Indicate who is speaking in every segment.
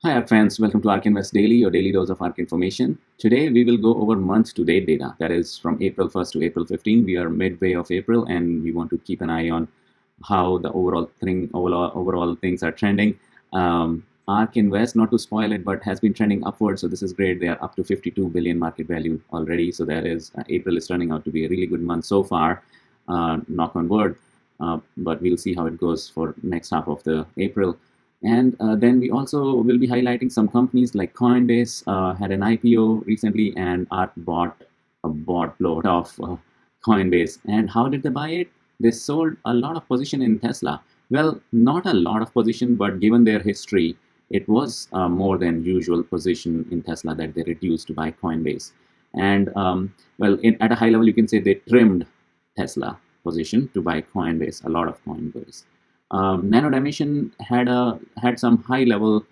Speaker 1: Hi, ARK fans. Welcome to ARK Invest Daily, your daily dose of ARK information. Today, we will go over month-to-date data. That is from April 1st to April 15th. We are midway of April, and we want to keep an eye on how the overall things are trending. ARK Invest, not to spoil it, but has been trending upwards, so this is great. They are up to 52 billion market value already. So that is April is turning out to be a really good month so far. Knock on wood. But we'll see how it goes for next half of the April. And then we also will be highlighting some companies like Coinbase had an IPO recently, and ARK bought a boatload of Coinbase. And how did they buy it? They sold a lot of position in Tesla. Well, not a lot of position, but given their history, it was more than usual position in Tesla that they reduced to buy Coinbase. And at a high level, you can say they trimmed Tesla position to buy Coinbase, a lot of Coinbase. Nano Dimension had some high-level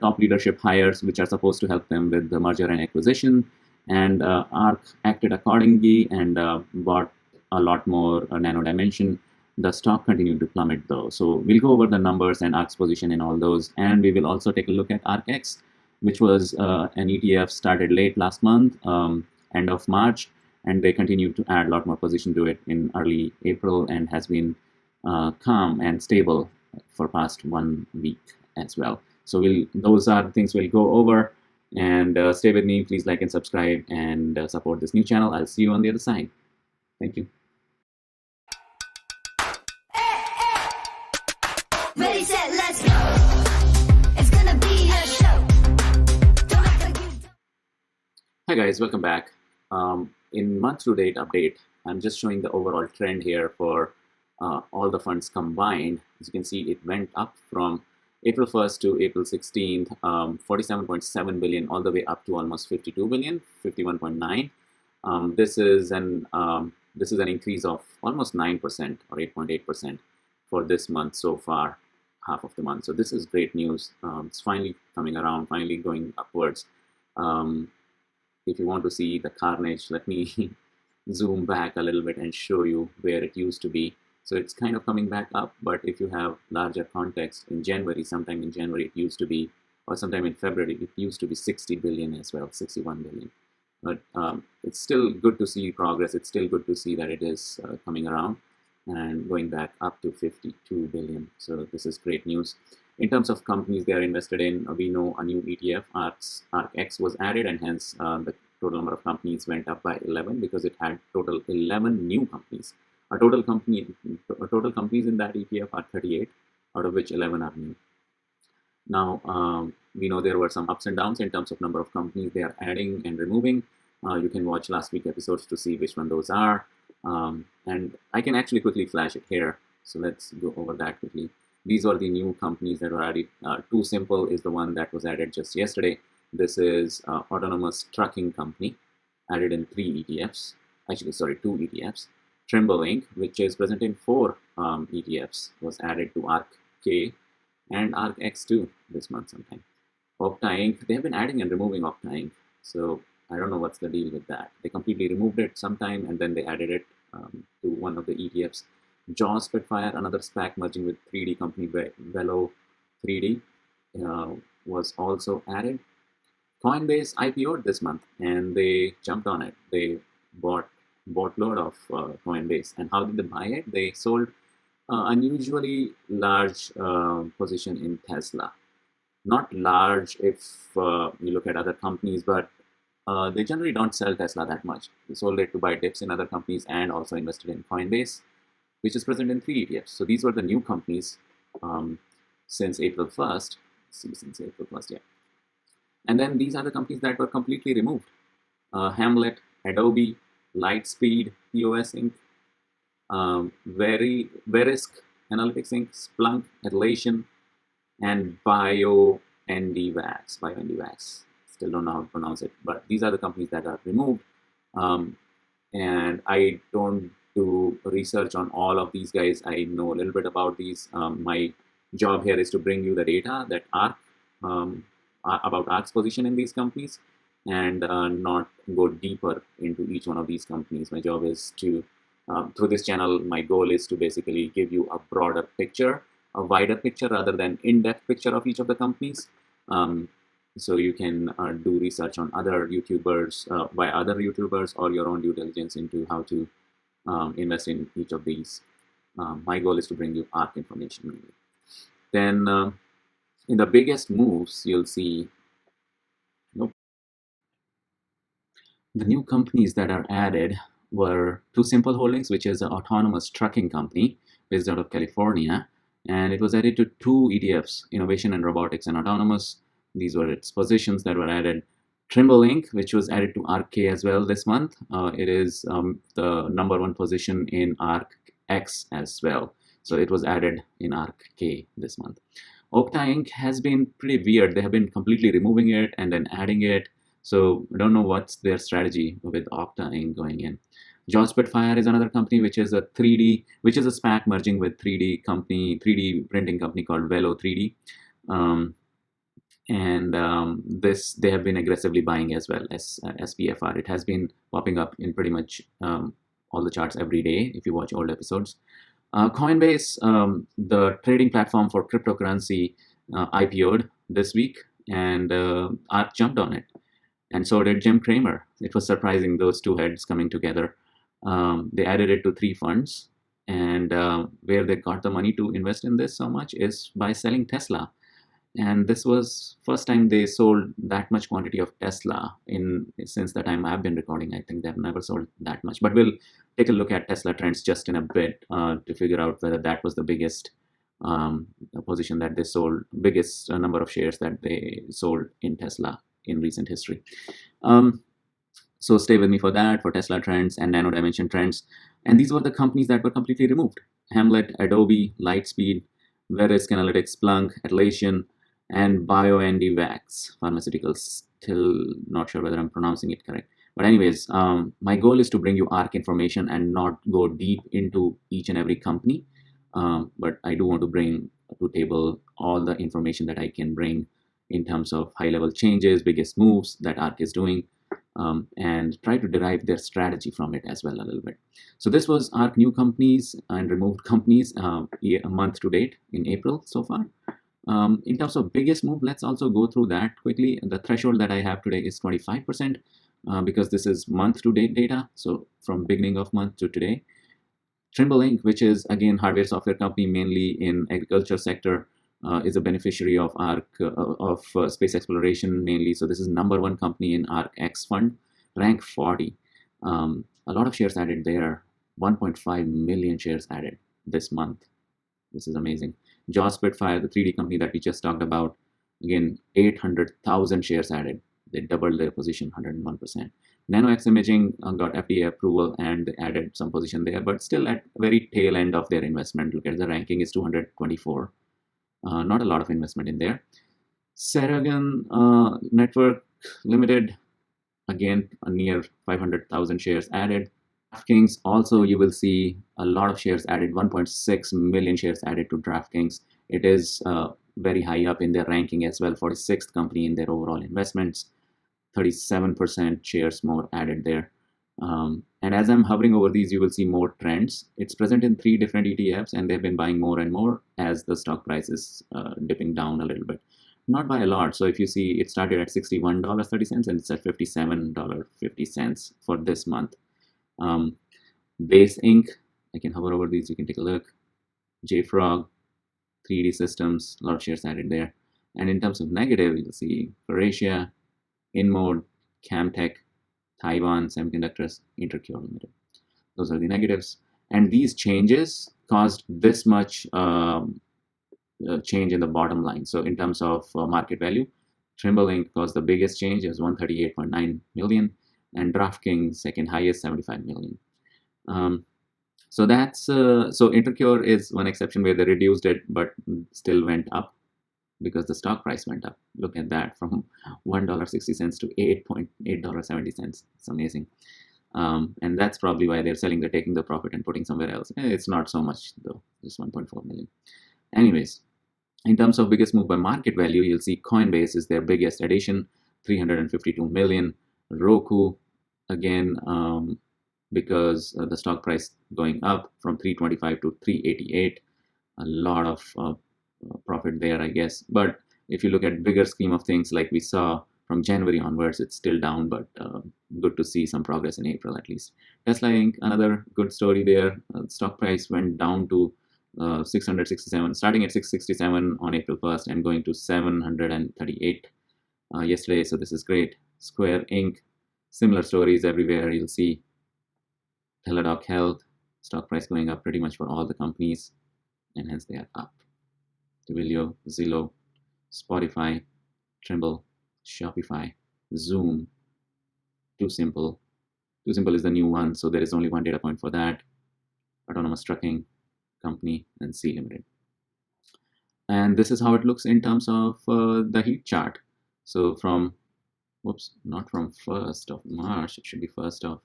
Speaker 1: top leadership hires, which are supposed to help them with the merger and acquisition. And ARK acted accordingly and bought a lot more Nano Dimension. The stock continued to plummet, though. So we'll go over the numbers and ARK's position in all those, and we will also take a look at ARKX, which was an ETF started late last month, end of March, and they continued to add a lot more position to it in early April and has been calm and stable for past 1 week as well. So those are the things we'll go over, and stay with me. Please like and subscribe and support this new channel. I'll see you on the other side. Thank you.
Speaker 2: Ready, set, let's go. It's gonna be a show. Don't act like you don't.
Speaker 1: Hi guys, welcome back. In month-to-date update, I'm just showing the overall trend here for all the funds combined. As you can see, it went up from April 1st to April 16th, 47.7 billion, all the way up to almost 52 billion, 51.9. This is an increase of almost 9% or 8.8% for this month so far, half of the month. So this is great news. It's finally coming around, finally going upwards. If you want to see the carnage, let me zoom back a little bit and show you where it used to be. So it's kind of coming back up, but if you have larger context, in January, sometime in January, it used to be, or sometime in February, it used to be 60 billion as well, 61 billion. But it's still good to see progress. It's still good to see that it is coming around and going back up to 52 billion. So this is great news. In terms of companies they are invested in, we know a new ETF, ARKX, was added, and hence the total number of companies went up by 11 because it had total 11 new companies. Total companies in that ETF are 38, out of which 11 are new. Now, we know there were some ups and downs in terms of number of companies they are adding and removing. You can watch last week's episodes to see which one those are. And I can actually quickly flash it here. So let's go over that quickly. These are the new companies that were added. Too Simple is the one that was added just yesterday. This is autonomous trucking company, added in 3 ETFs. Actually, sorry, 2 ETFs. Trimble Inc., which is present in 4 ETFs, was added to ARK-K and ARK-X2 this month sometime. Okta Inc., they have been adding and removing Okta Inc., so I don't know what's the deal with that. They completely removed it sometime and then they added it to one of the ETFs. Jaws Spitfire, another SPAC merging with 3D company Velo 3D, was also added. Coinbase IPO'd this month and they jumped on it. They bought boatload of Coinbase. And how did they buy it? They sold unusually large position in Tesla. Not large if you look at other companies, but they generally don't sell Tesla that much. They sold it to buy dips in other companies and also invested in Coinbase, which is present in 3 ETFs. So these were the new companies since April 1st. Since April 1st, yeah. And then these are the companies that were completely removed. Hamlet, Adobe, Lightspeed, POS Inc., Verisk Analytics Inc., Splunk, Atlassian, and BioNDVAX. Still don't know how to pronounce it, but these are the companies that are removed. And I don't do research on all of these guys. I know a little bit about these. My job here is to bring you the data that about ARK's position in these companies, and not go deeper into each one of these companies. My job is to, through this channel, my goal is to basically give you a broader picture, a wider picture rather than in-depth picture of each of the companies. So you can do research on other YouTubers, by other YouTubers, or your own due diligence into how to invest in each of these. My goal is to bring you ARK information mainly. Then in the biggest moves, you'll see, nope, the new companies that are added were Two Simple Holdings, which is an autonomous trucking company based out of California, and it was added to two ETFs, Innovation and Robotics and Autonomous. These were its positions that were added. Trimble Inc., which was added to ARK as well this month. It is the number one position in ARK X as well. So it was added in ARK K this month. Okta Inc. has been pretty weird. They have been completely removing it and then adding it. So I don't know what's their strategy with Okta Inc. going in. George Spitfire is another company which is a 3D, which is a SPAC merging with 3D company, 3D printing company called Velo 3D. This they have been aggressively buying as well as SPFR. It has been popping up in pretty much all the charts every day if you watch old episodes. Coinbase, the trading platform for cryptocurrency, IPO'd this week, and ARK jumped on it, and so did Jim Cramer. It was surprising, those two heads coming together. They added it to 3 funds, and where they got the money to invest in this so much is by selling Tesla. And this was first time they sold that much quantity of Tesla since the time I've been recording. I think they've never sold that much. But we'll take a look at Tesla trends just in a bit to figure out whether that was the biggest position that they sold, biggest number of shares that they sold in Tesla in recent history. So stay with me for that, for Tesla trends and Nano Dimension trends. And these were the companies that were completely removed: Hamlet, Adobe, Lightspeed, Verisk Analytics, Splunk, Atlassian, and BioNDvax Pharmaceuticals. Still not sure whether I'm pronouncing it correct. But anyways, my goal is to bring you ARK information and not go deep into each and every company. But I do want to bring to table all the information that I can bring in terms of high-level changes, biggest moves that ARK is doing, and try to derive their strategy from it as well a little bit. So this was ARK new companies and removed companies a month to date in April so far. In terms of biggest move, let's also go through that quickly. The threshold that I have today is 25% because this is month to date data. So from beginning of month to today. Trimble Inc., which is again hardware software company mainly in agriculture sector, is a beneficiary of ARK, of space exploration mainly. So this is number one company in ARK X fund, rank 40. A lot of shares added there, 1.5 million shares added this month. This is amazing. Jaws Spitfire, the 3D company that we just talked about, again, 800,000 shares added. They doubled their position, 101%. NanoX Imaging got FDA approval and they added some position there, but still at very tail end of their investment. Look at the ranking is 224. Not a lot of investment in there. Ceragon Network Limited, again, near 500,000 shares added. DraftKings also, you will see a lot of shares added, 1.6 million shares added to DraftKings. It is very high up in their ranking as well, 46th company in their overall investments, 37% shares more added there. And as I'm hovering over these, you will see more trends. It's present in 3 different ETFs, and they've been buying more and more as the stock price is dipping down a little bit. Not by a lot. So if you see, it started at $61.30 and it's at $57.50 for this month. Base Inc., I can hover over these, you can take a look. JFrog, 3D Systems, a lot of shares added there. And in terms of negative, you'll see Faurecia, InMode, Camtech, Taiwan Semiconductors, Intercure Limited. Those are the negatives. And these changes caused this much change in the bottom line. So in terms of market value, Trimble Inc. caused the biggest change, is 138.9 million, and DraftKings second highest, 75 million. So that's so Intercure is one exception where they reduced it, but still went up because the stock price went up. Look at that, from $1.60 to $8.70. It's amazing. And that's probably why they're selling. They're taking the profit and putting somewhere else. It's not so much though, just 1.4 million. Anyways, in terms of biggest move by market value, you'll see Coinbase is their biggest addition, 352 million. Roku, again, because the stock price going up from 325 to 388, a lot of profit there, I guess. But if you look at bigger scheme of things, like we saw from January onwards, it's still down, but good to see some progress in April at least. Tesla Inc., another good story there. Stock price went down to 667, starting at 667 on April 1st and going to 738 yesterday. So this is great. Square Inc., similar stories everywhere. You'll see Teladoc Health, stock price going up pretty much for all the companies, and hence they are up. Twilio, Zillow, Spotify, Trimble, Shopify, Zoom, Too Simple. Too Simple is the new one, so there is only one data point for that. Autonomous Trucking Company, and C Limited. And this is how it looks in terms of the heat chart. So from, whoops, not from 1st of March, it should be 1st of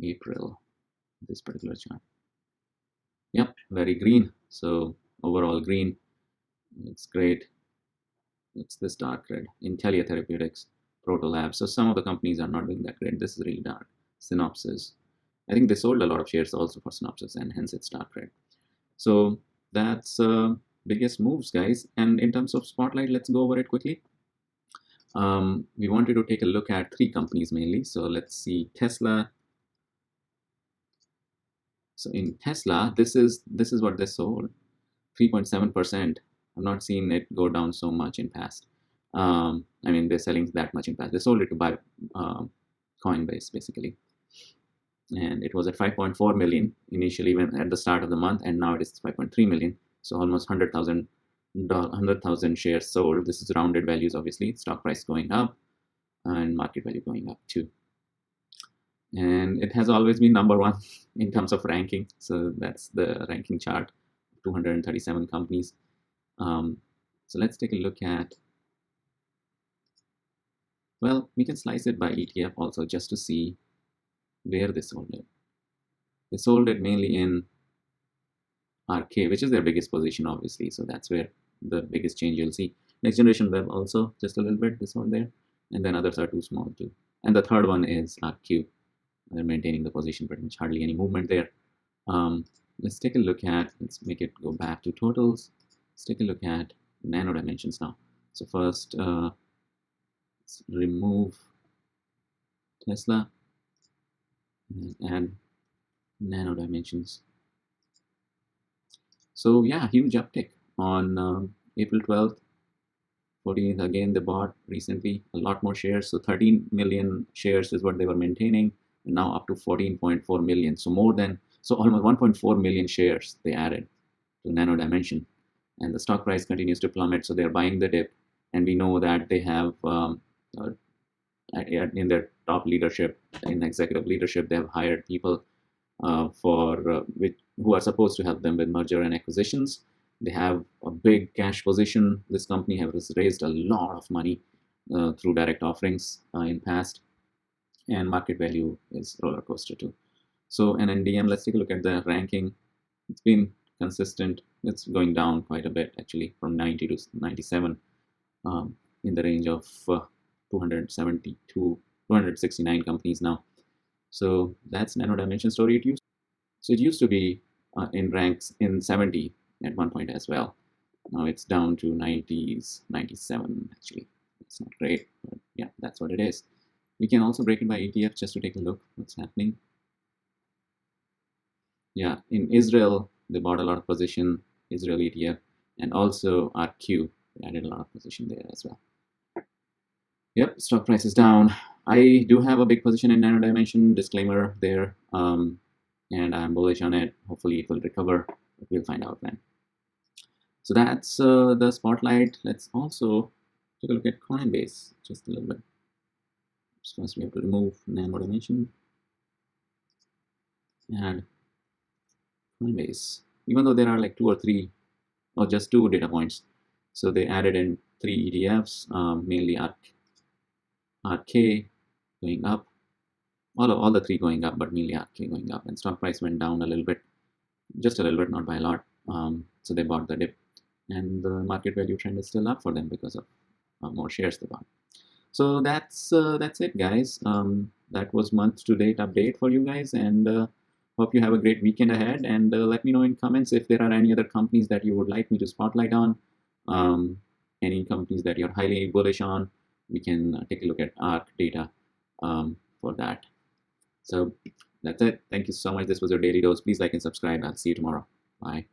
Speaker 1: April, this particular chart. Yep, very green. So overall green, it's great. It's this dark red. Intellia Therapeutics, Proto Labs. So some of the companies are not doing that great. This is really dark. Synopsys. I think they sold a lot of shares also for Synopsys, and hence it's dark red. So that's biggest moves, guys. And in terms of spotlight, let's go over it quickly. We wanted to take a look at 3 companies mainly. So let's see Tesla. So in Tesla, this is what they sold, 3.7%. I've not seen it go down so much in past. I mean, they're selling that much in past. They sold it to buy Coinbase basically, and it was at 5.4 million initially when at the start of the month, and now it is 5.3 million. So almost 100,000 shares sold. This is rounded values, obviously. Stock price going up, and market value going up too. And it has always been number 1 in terms of ranking. So that's the ranking chart, 237 companies. So let's take a look at, well, we can slice it by ETF also just to see where they sold it. They sold it mainly in ARK, which is their biggest position, obviously. So that's where the biggest change you'll see. Next Generation Web also just a little bit, this one there. And then others are too small too. And the third one is ARK. They're maintaining the position pretty much, hardly any movement there. Let's take a look at, let's make it go back to totals. Let's take a look at Nano Dimensions now. So first, let's remove Tesla and add Nano Dimensions. So yeah, huge uptick on April 12th, 14th. Again, they bought recently a lot more shares. So 13 million shares is what they were maintaining, and now up to 14.4 million. So almost 1.4 million shares they added to Nano Dimension, and the stock price continues to plummet. So they're buying the dip, and we know that they have in their top leadership, in executive leadership, they have hired people who are supposed to help them with merger and acquisitions. They have a big cash position. This company has raised a lot of money through direct offerings in past, and market value is roller coaster too. So an NDM, let's take a look at the ranking. It's been consistent. It's going down quite a bit actually, from 90 to 97, in the range of 269 companies now. So that's Nano Dimension story. It used to be in ranks in 70 at one point as well. Now it's down to 90s, 97 actually. It's not great, but yeah, that's what it is. We can also break it by ETF just to take a look what's happening. Yeah, in Israel, they bought a lot of position, Israel ETF, and also ARK. They added a lot of position there as well. Yep, stock price is down. I do have a big position in Nano Dimension, disclaimer there, and I'm bullish on it. Hopefully it will recover, but we'll find out when. So that's the spotlight. Let's also take a look at Coinbase just a little bit. First we have to remove Nano Dimension, add Coinbase, even though there are like 2 or 3 or just 2 data points. So they added in 3 ETFs, mainly ARK going up, all the 3 going up, but mainly ARK going up, and stock price went down a little bit, just a little bit, not by a lot. So they bought the dip, and the market value trend is still up for them because of more shares they bought. So that's it, guys. That was month to date update for you guys, and hope you have a great weekend ahead. And let me know in comments if there are any other companies that you would like me to spotlight on. any companies that you're highly bullish on, we can take a look at ARK data for that. So that's it. Thank you so much. This was your daily dose. Please like and subscribe. I'll see you tomorrow. Bye.